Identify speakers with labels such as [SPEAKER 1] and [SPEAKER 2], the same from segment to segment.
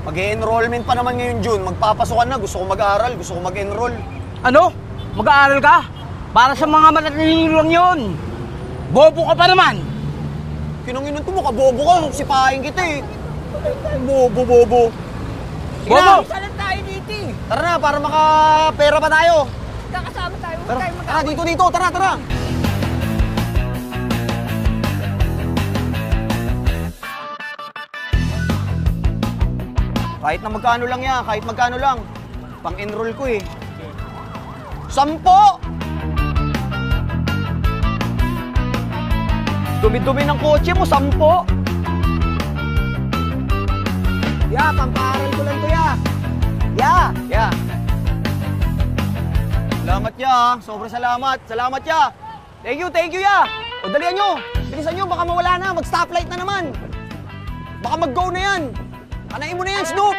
[SPEAKER 1] Mag-e-enrollment pa naman ngayon, June. Magpapasukan na. Gusto ko mag-aaral. Gusto ko mag-enroll.
[SPEAKER 2] Ano? Mag-aaral ka? Para sa mga matatalino lang yun. Bobo ka pa naman.
[SPEAKER 1] Kinanginan to mo, kabobo ka. Sipahin kita eh. Bobo.
[SPEAKER 2] Bobo!
[SPEAKER 3] Isa lang tayo dito eh.
[SPEAKER 1] Tara na, para makapera pa tayo.
[SPEAKER 3] Kakasama tayo.
[SPEAKER 1] Tara, dito. Tara. Kahit na magkano lang yan, kahit magkano lang. Pang-enroll ko eh. 10! Dumi-dumi ng kotse mo, 10! Ya, pampaaral ko lang to, ya. Ya. Salamat, ya. Sobrang salamat. Salamat, ya. Thank you, ya. O, dalihan nyo. Bilisan nyo, baka mawala na. Mag-stoplight na naman. Baka mag-go na yan. Kanain mo na yan, Snoop.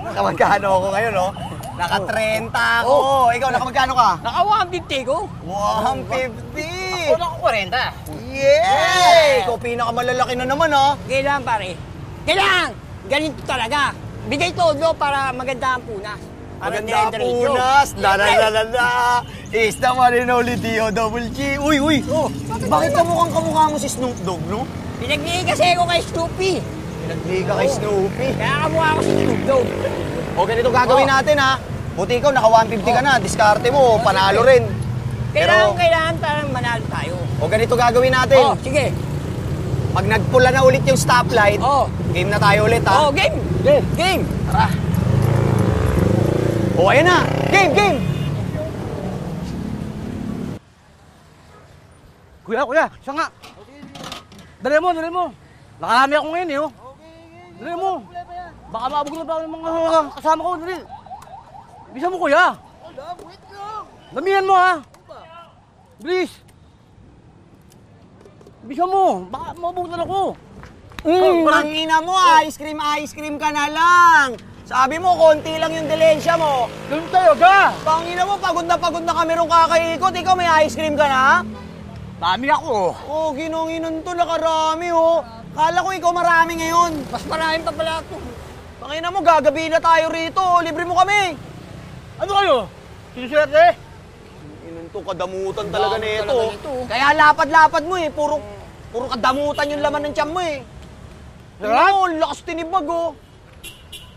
[SPEAKER 1] Nakamagkano ako ngayon, no? Naka-30 ako. Ikaw, nakamagkano ka?
[SPEAKER 3] Naka-150 ko.
[SPEAKER 1] 150!
[SPEAKER 3] Ako naka-40.
[SPEAKER 1] Yay! Ikaw pinakamalalaki na naman, ha?
[SPEAKER 3] Kailangan pare. Kailangan! Ganito talaga. Bigay todo para maganda ang punas.
[SPEAKER 1] Maganda punas. La. Is the one and only D.O.G. Uy!
[SPEAKER 3] Oh,
[SPEAKER 1] Bakit kamukha mo si Snoop Dogg, no?
[SPEAKER 3] pinagli kasi ako kay Snoopy.
[SPEAKER 1] Pinagli ka kay Snoopy.
[SPEAKER 3] Kaya kamukha ako si Snoop Dogg.
[SPEAKER 1] O, ganito gagawin natin, ha? Buti ikaw, naka 150 ka na. Diskarte mo, panalo rin.
[SPEAKER 3] Kailangan parang manalo tayo.
[SPEAKER 1] O, ganito gagawin natin.
[SPEAKER 3] Oh, sige.
[SPEAKER 1] Pag nagpula na ulit yung stoplight, game na tayo ulit, ha?
[SPEAKER 3] Oh, game.
[SPEAKER 1] Tara. O, ayan na. Game.
[SPEAKER 2] Kuya, siya nga. Dali mo. Nakarami ako ngayon eh, oh. Dali mo. Baka maabog na ba ng mga kasama ko, dali. Bisa mo, kuya.
[SPEAKER 3] Wait lang.
[SPEAKER 2] Damihan mo, ha. Bilis. Bisa mo. Baka maabog na ako.
[SPEAKER 1] Tangina mo, ice cream ka na lang. Sabi mo, konti lang yung dilensya mo.
[SPEAKER 2] Ganun talaga.
[SPEAKER 1] Tangina mo, pagod na kami rong kakaikot. Ikaw, may ice cream ka na?
[SPEAKER 2] Dami ako.
[SPEAKER 1] Oh, ginonginon to, nakarami, oh. Kala ko ikaw marami ngayon.
[SPEAKER 3] Mas marami pa pala ito.
[SPEAKER 1] Tangina mo, gagabi na tayo rito. Libre mo kami.
[SPEAKER 2] Ano kayo? Sinuswerte?
[SPEAKER 1] Inon to, kadamutan talaga nito.
[SPEAKER 3] talaga nito.
[SPEAKER 1] Kaya lapad-lapad mo eh. Puro kadamutan yung laman ng tiyan mo eh.
[SPEAKER 2] Lahat?
[SPEAKER 1] Oo, lakas tinibag, oh.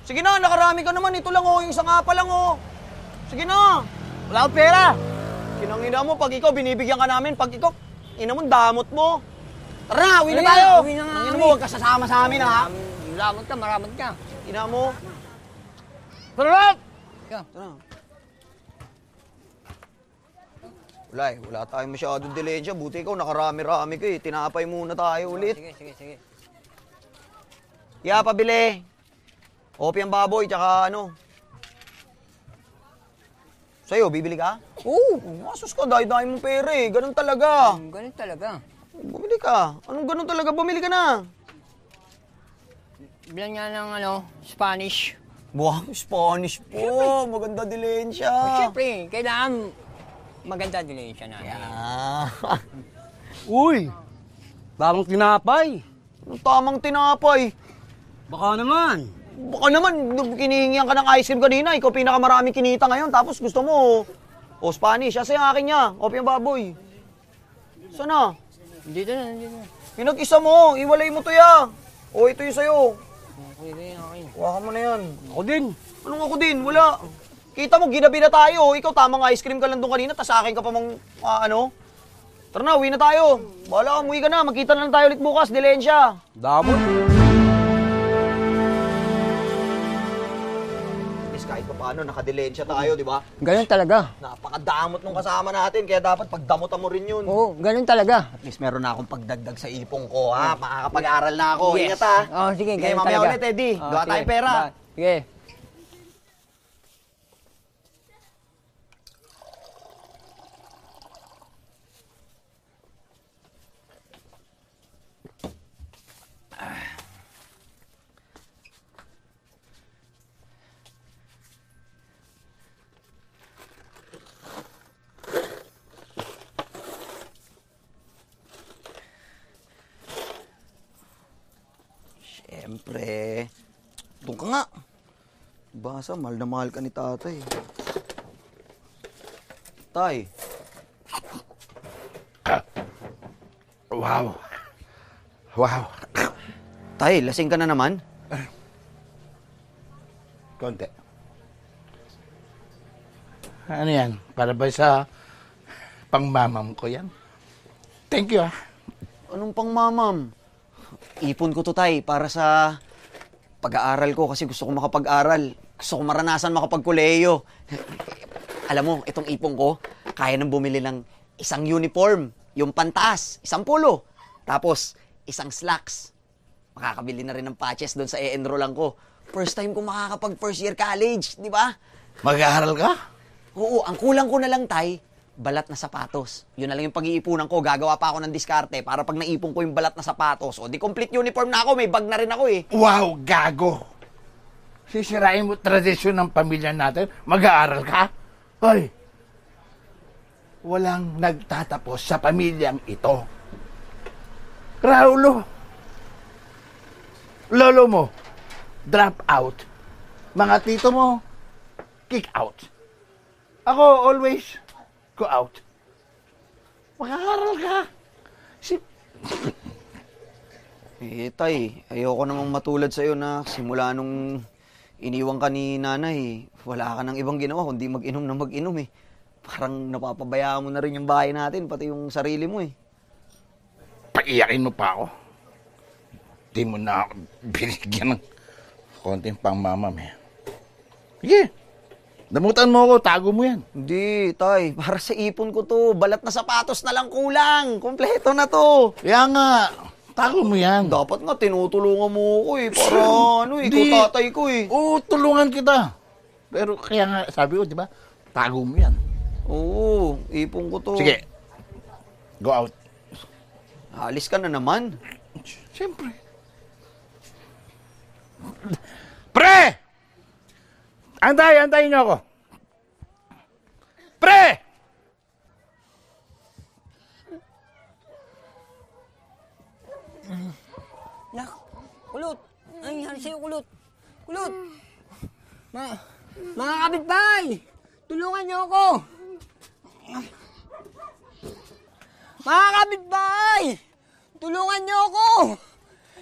[SPEAKER 1] Sige na, nakarami ka naman. Ito lang, oh. Yung isa nga pa lang, oh. Sige na.
[SPEAKER 2] Wala akong pera.
[SPEAKER 1] Kinangina mo, pag ikaw, binibigyan ka namin. Pag ikaw, ina mo, damot mo. Tara na, uwi na tayo.
[SPEAKER 3] Uwi na nga
[SPEAKER 1] Tangina
[SPEAKER 3] kami.
[SPEAKER 1] mo, huwag ka sasama sa amin, ha.
[SPEAKER 3] Maramot ka.
[SPEAKER 1] Ina mo.
[SPEAKER 2] Salamat!
[SPEAKER 1] Tara. Wala tayong masyadong dilensya. Buti ikaw, nakarami-rami ka eh. Tinapay muna tayo ulit.
[SPEAKER 3] Sige.
[SPEAKER 1] Yeah, pabili. Opiang baboy, tsaka ano. Sa'yo, bibili ka?
[SPEAKER 3] Oo.
[SPEAKER 1] Masus ka, dahil mong pera eh. Ganun talaga.
[SPEAKER 3] Ganun talaga.
[SPEAKER 1] Bumili ka. Anong ganun talaga? Bumili ka na.
[SPEAKER 3] Bilang nga ng Spanish.
[SPEAKER 1] Wow, Spanish po. Maganda dilensya.
[SPEAKER 3] Siyempre, kailangan maganda dilensya natin.
[SPEAKER 1] Ah.
[SPEAKER 2] Uy! Bagong tinapay.
[SPEAKER 1] Anong tamang tinapay?
[SPEAKER 2] Baka naman.
[SPEAKER 1] Baka naman, kinihingihan ka ng ice cream kanina. Ikaw pinakamaraming kinita ngayon. Tapos gusto mo, Spanish. Asa yung akin niya? Opiang baboy. Sana?
[SPEAKER 3] Dito na.
[SPEAKER 1] Pinag-isa mo. Iwalay mo to ya. O, ito yung sa'yo.
[SPEAKER 3] Okay.
[SPEAKER 1] Huwakan mo na yan.
[SPEAKER 2] Ako din.
[SPEAKER 1] Anong ako din? Wala. Kita mo, ginabi na tayo. Ikaw, tamang ice cream ka lang doon kanina. Tas sa akin ka pa mang, ano? Tara na, uwi na tayo. Bahala ka, umuwi ka na. Magkita na lang tayo ulit bukas. Dilensya.
[SPEAKER 2] Damot.
[SPEAKER 1] Kahit pa paano, nakadilensya tayo, di ba?
[SPEAKER 3] Ganun talaga.
[SPEAKER 1] Napakadamot nung kasama natin, kaya dapat pagdamutan mo rin yun.
[SPEAKER 3] Oo, ganun talaga.
[SPEAKER 1] At least meron na akong pagdagdag sa ipong ko, ha? Makakapag-aral na ako.
[SPEAKER 3] Yes.
[SPEAKER 1] Ingat, ha?
[SPEAKER 3] Oh, sige,
[SPEAKER 1] Okay,
[SPEAKER 3] ganun
[SPEAKER 1] mamaya
[SPEAKER 3] talaga.
[SPEAKER 1] ulit, Eddie.
[SPEAKER 3] Oh,
[SPEAKER 1] Gawa
[SPEAKER 3] sige.
[SPEAKER 1] tayong pera.
[SPEAKER 3] Sige.
[SPEAKER 1] Pre, doon ka nga. Basa, mahal na mahal ka ni tatay. Tay.
[SPEAKER 4] Wow. Wow.
[SPEAKER 1] Tay, lasing ka na naman?
[SPEAKER 4] Konti. Ano yan? Para ba sa pangmamam ko yan? Thank you, ah.
[SPEAKER 1] Anong pang mamam? Ipon ko to, tay, para sa pag-aaral ko kasi gusto ko makapag-aral. Gusto ko maranasan makapag-koleyo. Alam mo, itong ipon ko, kaya nang bumili ng isang uniform, yung pantaas, isang polo, tapos isang slacks. Makakabili na rin ng patches doon sa e-enrollan ko. First time ko makakapag first year college, di ba?
[SPEAKER 4] Mag-aaral ka?
[SPEAKER 1] Oo, ang kulang ko na lang, tay, balat na sapatos. Yun na lang yung pag-iipunan ko. Gagawa pa ako ng diskarte para pag naipon ko yung balat na sapatos. O di complete uniform na ako, may bag na rin ako eh.
[SPEAKER 4] Wow, gago! Sisirain mo tradisyon ng pamilya natin? Mag-aaral ka? Hoy! Walang nagtatapos sa pamilyang ito. Raulo! Lolo mo, drop out. Mga tito mo, kick out. Ako, always go out. Mag-aaral ka.
[SPEAKER 1] Eh, tay, ayoko namang matulad sa'yo na simula nung iniwan ka ni nanay, wala ka nang ibang ginawa kundi mag-inom na mag-inom eh. Parang napapabayaan mo na rin yung bahay natin, pati yung sarili mo eh.
[SPEAKER 4] Paiyakin mo pa ako. Di mo na ako binigyan ng konting pangmamam eh. Sige. Damutan mo ako, tago mo yan.
[SPEAKER 1] Hindi, tay, para sa ipon ko to, balat na sapatos na lang kulang. Kompleto na to.
[SPEAKER 4] Kaya nga, tago mo yan.
[SPEAKER 1] Dapat nga tinutulungan mo ako eh, para ano eh,
[SPEAKER 4] Di.
[SPEAKER 1] ikaw tatay ko eh.
[SPEAKER 4] Oo, tulungan kita. Pero kaya nga, sabi ko, di ba, tago mo yan.
[SPEAKER 1] Oo, ipon ko to.
[SPEAKER 4] Sige, go out.
[SPEAKER 1] Alis ka na naman.
[SPEAKER 4] Siyempre. Pre! Antayin niyo ako. Pre!
[SPEAKER 3] Nak, kulot. Ano nangyari sa'yo, kulot? Kulot! Mga kapitbahay! Tulungan niyo ako! Mga kapitbahay! Tulungan niyo ako!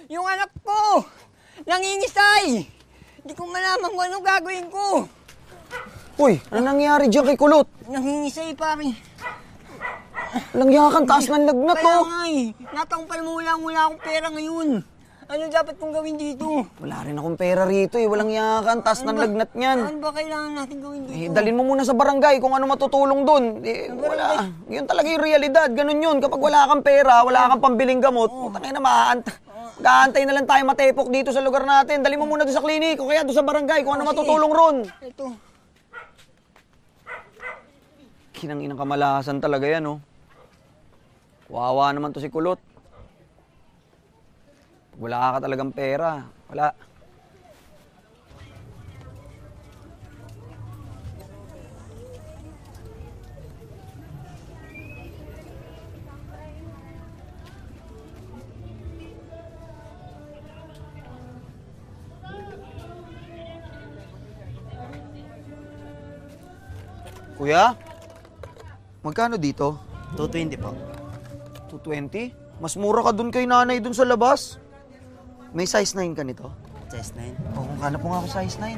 [SPEAKER 3] Yung anak ko! Nangingisay! Hindi ko malaman kung anong gagawin ko!
[SPEAKER 1] Uy, ano nangyari dyan kay Kulot?
[SPEAKER 3] Nangingisay, pare.
[SPEAKER 1] Langya kang taas ng lagnat
[SPEAKER 3] Kaya
[SPEAKER 1] oh.
[SPEAKER 3] nga eh. Natang pa naman wala akong pera ngayon. Ano dapat kong gawin dito?
[SPEAKER 1] Wala rin akong pera rito eh, walang yakan, taas ng lagnat niyan.
[SPEAKER 3] Ano ba kailangan natin gawin dito?
[SPEAKER 1] Eh, dalhin mo muna sa barangay kung ano matutulong doon. Eh, wala. Yun talaga yung realidad. Ganun yun. Kapag wala kang pera, wala kang pambiling gamot, putang ina, mag-aantay na lang tayo matepok dito sa lugar natin. Dalhin mo muna doon sa klinik o kaya doon sa barangay kung ano matutulong ron.
[SPEAKER 3] Ito.
[SPEAKER 1] Kinang-inang kamalasan talaga yan, oh. Wawa naman to si Kulot. Pag wala ka talagang pera, wala. Kuya, magkano dito?
[SPEAKER 2] 220 po.
[SPEAKER 1] 220? Mas mura ka dun kay nanay dun sa labas. May size 9 ka nito?
[SPEAKER 2] Size 9.
[SPEAKER 1] Oo, hanap mo nga ako size 9.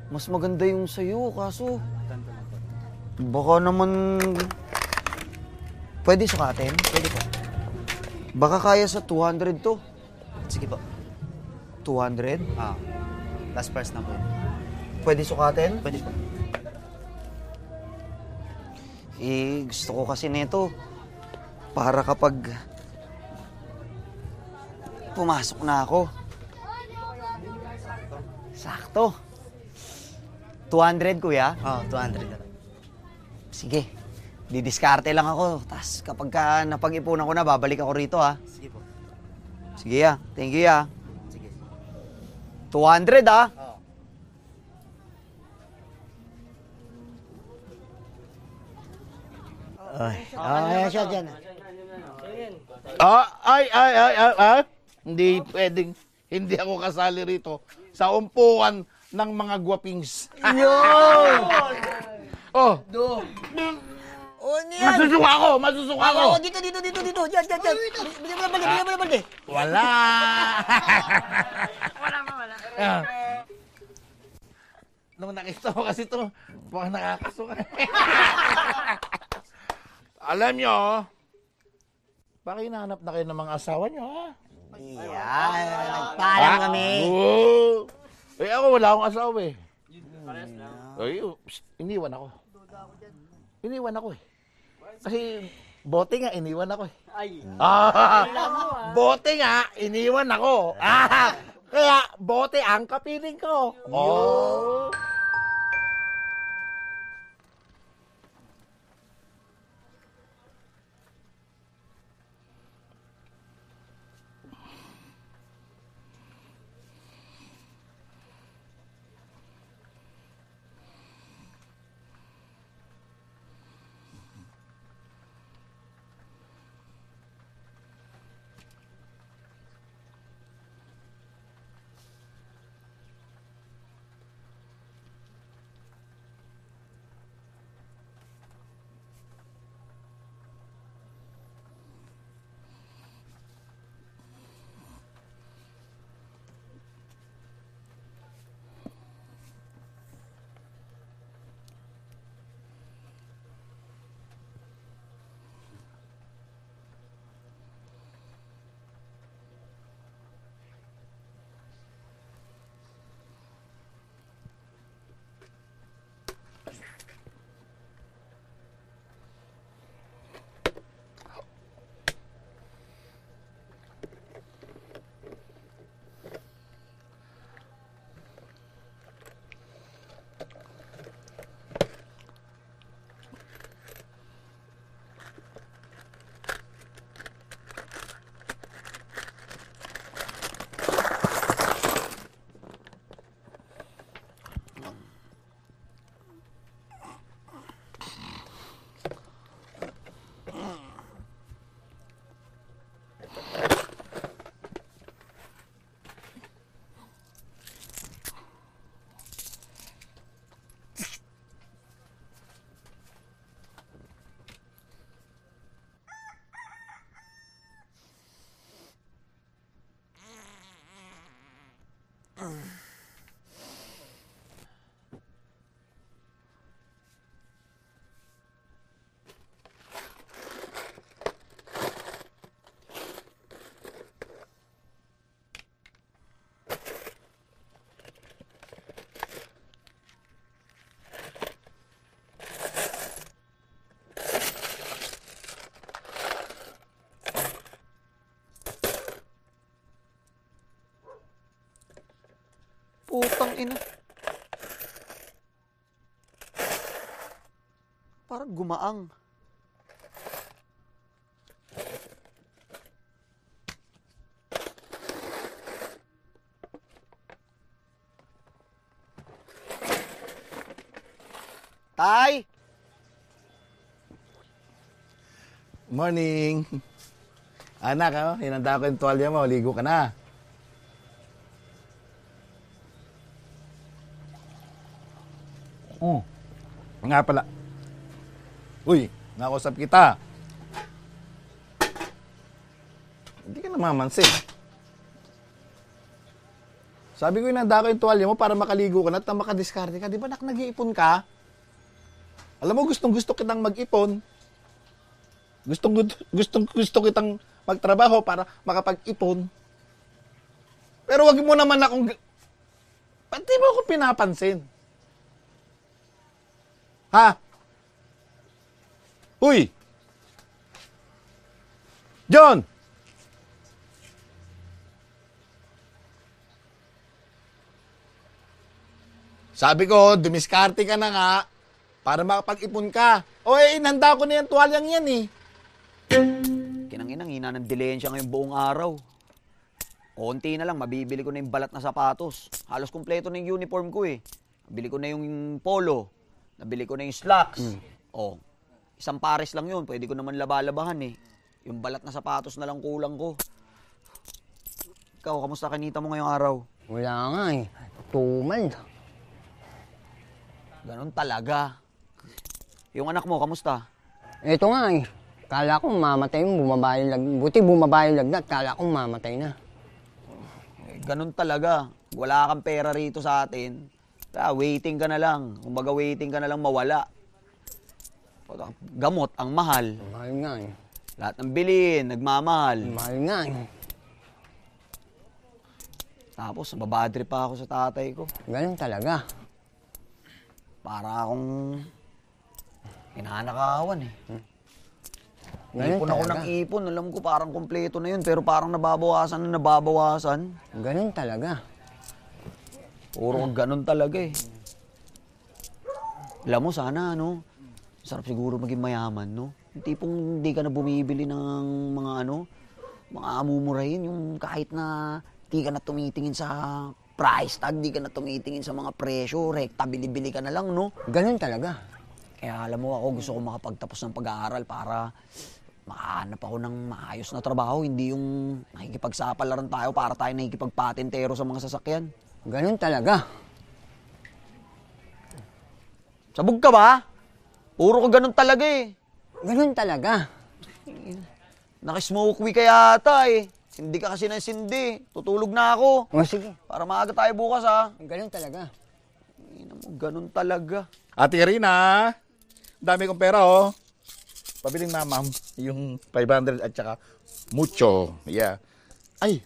[SPEAKER 1] Mas maganda yung sa'yo, kaso... Baka naman... Pwede sukatin?
[SPEAKER 2] Pwede po.
[SPEAKER 1] Baka kaya sa 200 to.
[SPEAKER 2] Sige po.
[SPEAKER 1] 200?
[SPEAKER 2] Last price na po.
[SPEAKER 1] Pwede sukatin?
[SPEAKER 2] Pwede po.
[SPEAKER 1] Eh, gusto ko kasi nito. Para kapag... pumasok na ako. Sakto. 200, kuya?
[SPEAKER 2] 200 na lang.
[SPEAKER 1] Sige. Didiskarte lang ako. Tapos kapag napag-ipunan ko na, babalik ako rito, ha?
[SPEAKER 2] Sige po.
[SPEAKER 1] Sige, ya. Thank you, ya.
[SPEAKER 2] Sige.
[SPEAKER 1] 200, ha?
[SPEAKER 2] Ay, siya dyan.
[SPEAKER 4] Ay. Hindi pwedeng, hindi ako kasali rito sa umpuan ng mga gwapings.
[SPEAKER 3] Yun!
[SPEAKER 4] Oh,
[SPEAKER 3] O, ano yan?
[SPEAKER 4] masusuka ako.
[SPEAKER 3] Oo, dito. Diyan. Bigyan mo na balde.
[SPEAKER 4] Wala. Ah. Nung nakita ko kasi ito, mukhang nakakasuka. Alam nyo, baka hinahanap na kayo ng mga asawa nyo, ha?
[SPEAKER 3] Yan, nagpaalam kami.
[SPEAKER 4] Oo. Eh ako, wala akong asawa eh. Ay, iniwan ako. Iniwan ako eh. Kasi bote nga, iniwan ako eh. Bote nga, iniwan ako. Kaya bote ang kapiling ko. Oh.
[SPEAKER 1] Putang ina. Parang gumaang. Tay!
[SPEAKER 4] Morning. Anak, hinanda ko yung tuwalya mo. Ligo ka na. Nga pala. Uy, nakausap kita. Hindi ka namamansin. Sabi ko hinanda ko yung tuwalya mo para makaligo ka na at makadiskarte ka. Di ba nag-iipon ka? Alam mo, gustong-gusto kitang mag-ipon. Gusto kitang magtrabaho para makapag-ipon. Pero wag mo naman akong... Ba't di mo ako pinapansin? Ha? Uy! John! Sabi ko, dumiskarte ka na nga para makapag-ipon ka. O inanda ko na yung tuwalyang yan eh.
[SPEAKER 1] Kinanginang hina ng dilensya ngayong buong araw. Konti na lang, mabibili ko na yung balat na sapatos. Halos kumpleto na yung uniform ko eh. Nabili ko na yung polo. Nabili ko na yung slacks. Oh, isang pares lang yun. Pwede ko naman laba-labahan eh. Yung balat na sapatos na lang kulang ko. Ikaw, kamusta kinita mo ngayong araw?
[SPEAKER 3] Wala nga eh. Tumal.
[SPEAKER 1] Ganon talaga. Yung anak mo, kamusta?
[SPEAKER 3] Ito nga eh. Kala ko mamatay mo, bumaba yung lagnat. Buti bumaba yung lagnat, kala ko mamatay na.
[SPEAKER 1] Ganon talaga. Wala kang pera rito sa atin. Kaya waiting ka na lang. Kumbaga waiting ka na lang mawala. Gamot, ang mahal.
[SPEAKER 3] Mahal nga eh.
[SPEAKER 1] Lahat ng bilhin, nagmamahal.
[SPEAKER 3] Mahal nga eh.
[SPEAKER 1] Tapos, nababadri pa ako sa tatay ko.
[SPEAKER 3] Ganun talaga.
[SPEAKER 1] Para akong inanakawan eh.
[SPEAKER 3] Ganun
[SPEAKER 1] Ipon ako
[SPEAKER 3] talaga.
[SPEAKER 1] ng ipon. Alam ko parang kompleto na yun. Pero parang nababawasan na nababawasan.
[SPEAKER 3] Ganun talaga.
[SPEAKER 1] Puro ganun talaga eh. Alam mo, sana ano, sarap siguro maging mayaman, no? Yung tipong hindi ka na bumibili ng mga amumurahin. Yung kahit na di ka na tumitingin sa price tag, di ka na tumitingin sa mga presyo, rekta, bili-bili ka na lang, no?
[SPEAKER 3] Ganun talaga.
[SPEAKER 1] Kaya alam mo, ako gusto ko makapagtapos ng pag-aaral para makahanap ako ng maayos na trabaho. Hindi yung nakikipagsapalaran tayo para tayo nakikipagpatentero sa mga sasakyan.
[SPEAKER 3] Ganun talaga.
[SPEAKER 1] Sabog ka ba? Puro ka ganun talaga eh.
[SPEAKER 3] Ganun talaga.
[SPEAKER 1] Nakismoke week ka yata eh. Hindi ka kasi nagsindi. Tutulog na ako.
[SPEAKER 3] O sige.
[SPEAKER 1] Para maaga tayo bukas ha.
[SPEAKER 3] Ganun talaga.
[SPEAKER 1] Ina mo, ganun talaga.
[SPEAKER 4] Ate Karina, dami kong pera oh. Pabiling na ma'am, yung 500 at saka mucho. Yeah. Ay,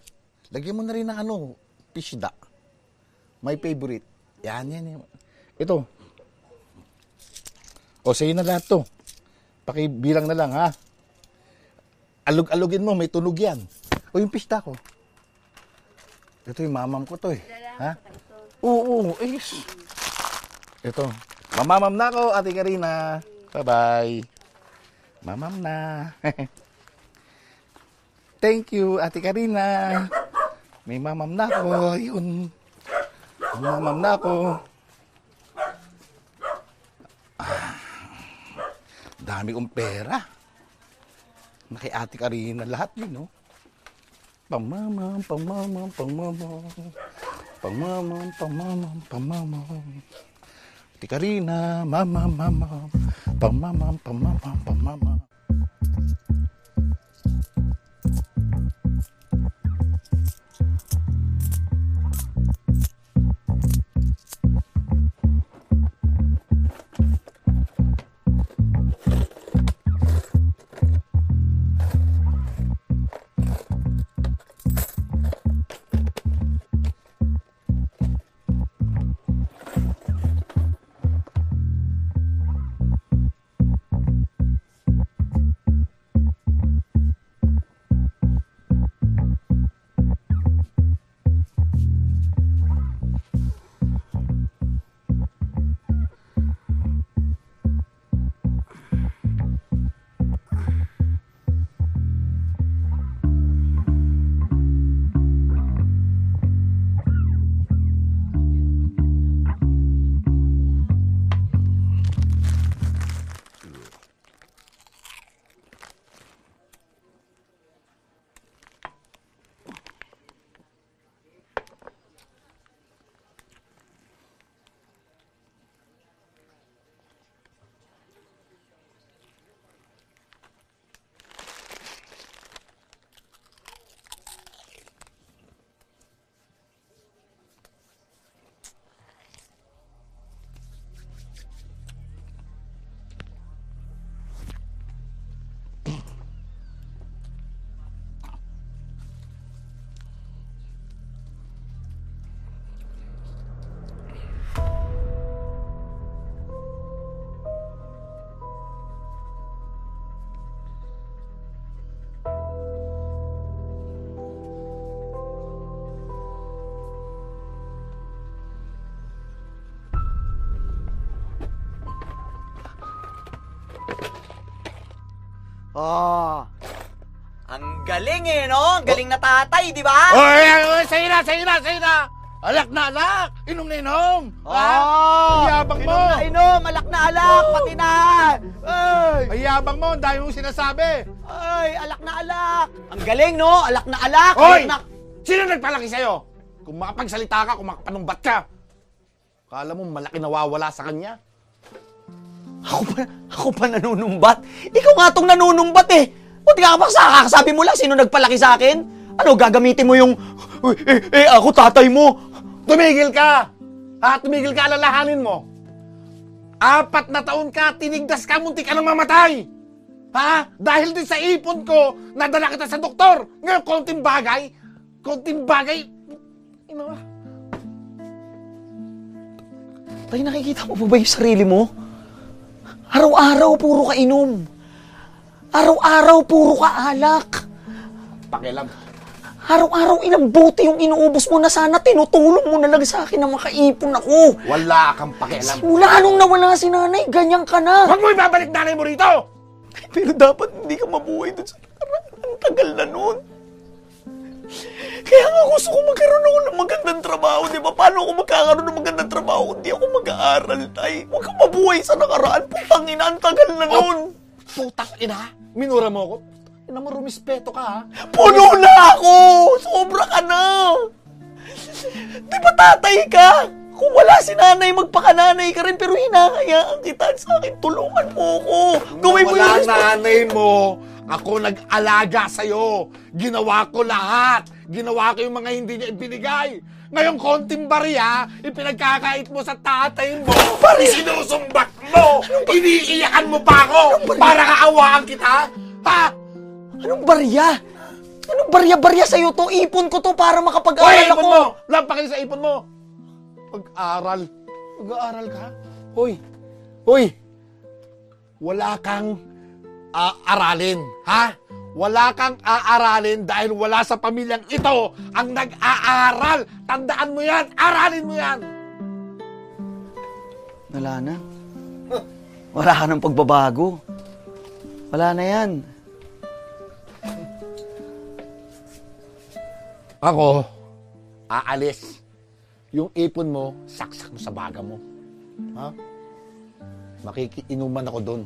[SPEAKER 4] lagyan mo na rin ng pisda. My favorite. Yan. Ito. O, sa'yo na lahat to. Pakibilang na lang ha. Alug-alugin mo, may tunog yan. O, yung pista ko. Ito yung mamam ko to eh. Ha? Oo, ito. Mamamam na ako, Ate Karina. Bye-bye. Mamam na. Thank you, Ate Karina. May mamam na ako. Yun. Mamam na ako. Dami kong pera. Kay Ate Karina lahat yun, no? Pamamam. Ate Karina, mama. Pamamam.
[SPEAKER 1] Oh, ang galing eh, no? Ang galing na tatay, di ba?
[SPEAKER 4] Oy, sa'yo na! Alak na alak! Inom na inom!
[SPEAKER 1] Oh!
[SPEAKER 4] Yabang mo!
[SPEAKER 1] Inom na inom! Alak na alak! Pati na! Ay!
[SPEAKER 4] Ay, yabang mo! Ang dami mong sinasabi!
[SPEAKER 1] Ay! Alak na alak! Ang galing, no? Alak na alak!
[SPEAKER 4] Hoy!
[SPEAKER 1] Alak na...
[SPEAKER 4] Sino nagpalaki sa'yo? Kung makapagsalita ka, kung makapanumbat ka. Kala mo malaki nawawala sa kanya?
[SPEAKER 1] Ako pa nanunumbat? Ikaw nga tong nanunumbat eh! Buti ka pa kakasabi mo lang sino nagpalaki sa akin? Ano, gagamitin mo yung... ako tatay mo!
[SPEAKER 4] Tumigil ka! Ha? Tumigil ka, alalahanin mo. 4 na taon ka, tinigdas ka, muntik ka nang mamatay! Ha? Dahil din sa ipon ko, nadala kita sa doktor! Ngayon, konting bagay, ino ba?
[SPEAKER 1] Tay, nakikita mo ba yung sarili mo? Araw-araw, puro ka inom. Araw-araw, puro ka alak.
[SPEAKER 4] Pakialam.
[SPEAKER 1] Araw-araw, ilang bote yung inuubos mo na sana tinutulong mo na lang sa akin na makaipon ako.
[SPEAKER 4] Wala kang pakialam.
[SPEAKER 1] Mula nung nawala si nanay, ganyan ka na.
[SPEAKER 4] Huwag mo ibabalik nanay mo rito!
[SPEAKER 1] Pero dapat hindi ka mabuhay dun sa nakaraan. Ang tagal na nun. Kaya nga gusto ko magkaroon ako ng magandang trabaho, di ba? Paano ako magkakaroon ng magandang trabaho kung di ako mag-aaral, tay? Huwag ka mabuhay sa nakaraan. Putang ina, ang tagal na nun.
[SPEAKER 4] Putang ina, minura mo ako. Ina mo, rumispeto ka, ha?
[SPEAKER 1] Puno na ako! Sobra ka na! Di ba tatay ka? Kung wala si nanay, magpakananay ka rin, pero hinahayaan kita sa akin. Tulungan mo ako. Gawin mo
[SPEAKER 4] Wala
[SPEAKER 1] yung
[SPEAKER 4] nanay mo. Ako nag-alaga sa'yo. Ginawa ko lahat. Ginawa ko yung mga hindi niya ibinigay. Ngayon, konting barya, ipinagkakait mo sa tatay mo. Sinusumbat mo. Iniiyakan mo pa ako para kaawaan kita. Ha?
[SPEAKER 1] Anong barya? Anong barya-barya sa'yo to? Ipon ko to para
[SPEAKER 4] Hoy,
[SPEAKER 1] makapag-aral
[SPEAKER 4] ipon
[SPEAKER 1] ako.
[SPEAKER 4] mo! Lampakin sa ipon mo! Mag-aral. Mag-aaral ka? Hoy! Hoy! Wala kang aaralin, ha? Wala kang aaralin dahil wala sa pamilyang ito ang nag-aaral. Tandaan mo yan! Aralin mo yan!
[SPEAKER 1] Wala na. Wala ka ng pagbabago. Wala na yan.
[SPEAKER 4] Ako, aalis. Yung ipon mo, saksak mo sa baga mo. Ha? Makikiinuman ako doon.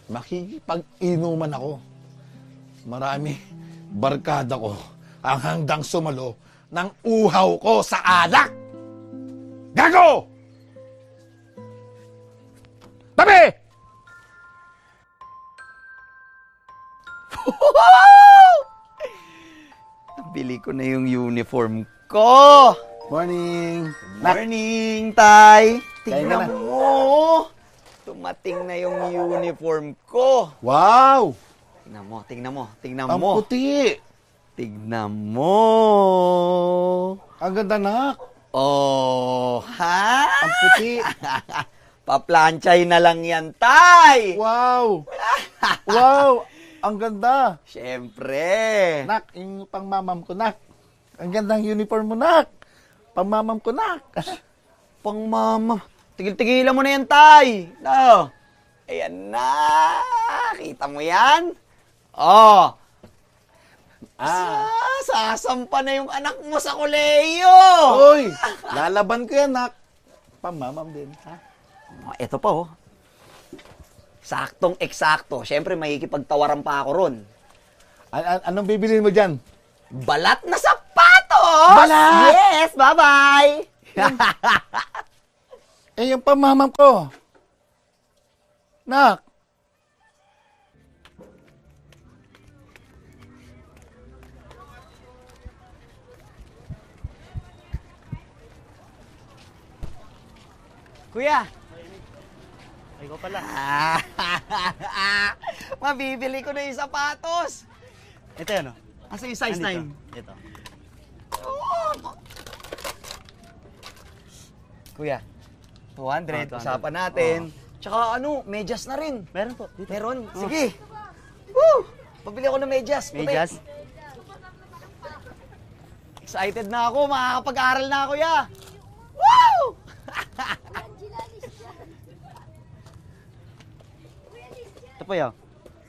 [SPEAKER 4] Makikipag-inuman ako. Marami, barkada ko ang hanggang sumalo ng uhaw ko sa alak. Gago! Tabi!
[SPEAKER 1] Bili ko na yung uniform ko.
[SPEAKER 4] Morning.
[SPEAKER 1] Morning, Tay.
[SPEAKER 4] Kain ka na.
[SPEAKER 1] Tingnan mo. Tumating na yung uniform ko.
[SPEAKER 4] Wow!
[SPEAKER 1] Tingnan mo, tingnan mo, tingnan
[SPEAKER 4] Ang
[SPEAKER 1] mo.
[SPEAKER 4] puti.
[SPEAKER 1] Tignan mo.
[SPEAKER 4] Ang ganda, nak.
[SPEAKER 1] Oh, ha?
[SPEAKER 4] Ang puti.
[SPEAKER 1] Paplanchay na lang yan, Tay.
[SPEAKER 4] Wow! Wow! Ang ganda.
[SPEAKER 1] Siyempre.
[SPEAKER 4] Nak, yung pangmamam ko, nak. Ang gandang uniform mo, nak. Pangmamam ko, nak.
[SPEAKER 1] Pang mama. Tigil-tigilan mo na yan, Tay. No. Ayan na. Kita mo yan? Oh. Sasampa na yung anak mo sa koleyo.
[SPEAKER 4] Uy! Lalaban ko yan, nak. Pangmamam din, ha?
[SPEAKER 1] Ito pa, oh. Saktong-eksakto. Siyempre, makikipagtawaran pa ako ron.
[SPEAKER 4] Anong bibilin mo dyan?
[SPEAKER 1] Balat na sapatos!
[SPEAKER 4] Balat!
[SPEAKER 1] Yes! Bye-bye!
[SPEAKER 4] Eh, yung pangmamam ko. Nak.
[SPEAKER 1] Kuya!
[SPEAKER 2] Ay, ko pala.
[SPEAKER 1] Mabibili ko na yung sapatos.
[SPEAKER 2] Ito yan, oh.
[SPEAKER 1] Asa yung size 9?
[SPEAKER 2] Ito.
[SPEAKER 1] Kuya, 200.
[SPEAKER 2] 200.
[SPEAKER 1] Usapan natin. Tsaka ano, medyas na rin.
[SPEAKER 2] Meron po. Dito.
[SPEAKER 1] Meron? Sige. Woo! Pabili ako ng medyas. puti.
[SPEAKER 2] Medyas.
[SPEAKER 1] Excited na ako. Makakapag-aral na ako, ya. Woo!
[SPEAKER 2] Ito po yan.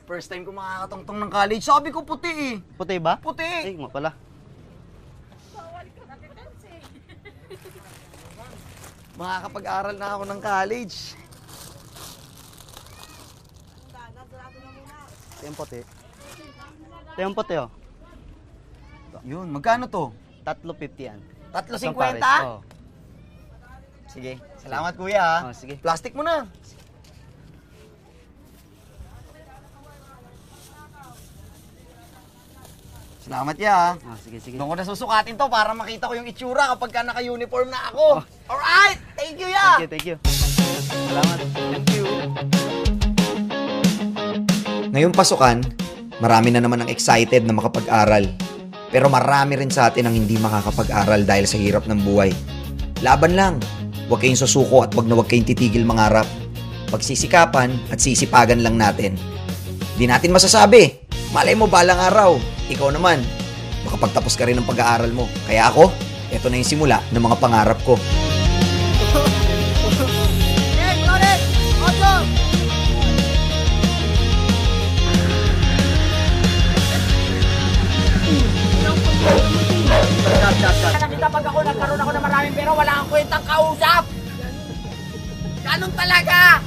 [SPEAKER 1] First time ko makakatungtong ng college. Sabi ko puti eh.
[SPEAKER 2] Puti ba?
[SPEAKER 1] Puti.
[SPEAKER 2] Ay, nga pala.
[SPEAKER 1] makakapag-aral na ako ng college.
[SPEAKER 2] Tempote. Tempote, oh.
[SPEAKER 1] Yun, magkano to?
[SPEAKER 2] 350 yan.
[SPEAKER 1] 3.50?
[SPEAKER 2] Oo.
[SPEAKER 1] Sige, salamat kuya ha.
[SPEAKER 2] Oh, sige.
[SPEAKER 1] Plastic mo na. Salamat ya.
[SPEAKER 2] Sige, sige.
[SPEAKER 1] Doon ko na susukatin to para makita ko yung itsura kapag ka naka-uniform na ako. Alright! Thank you ya!
[SPEAKER 2] Thank you. Salamat.
[SPEAKER 1] Thank you.
[SPEAKER 5] Ngayong pasukan, marami na naman ang excited na makapag-aral. Pero marami rin sa atin ang hindi makakapag-aral dahil sa hirap ng buhay. Laban lang. Huwag kayong susuko at huwag na huwag kayong titigil mangarap. Pagsisikapan at sisipagan lang natin. Di natin masasabi. Malay mo balang araw. Ikaw naman, makapagtapos ka rin ng pag-aaral mo. Kaya ako, eto na yung simula ng mga pangarap ko.
[SPEAKER 3] Nakita pag ako nagkaroon ako ng maraming pera, wala akong kwentang kausap. Ganun talaga.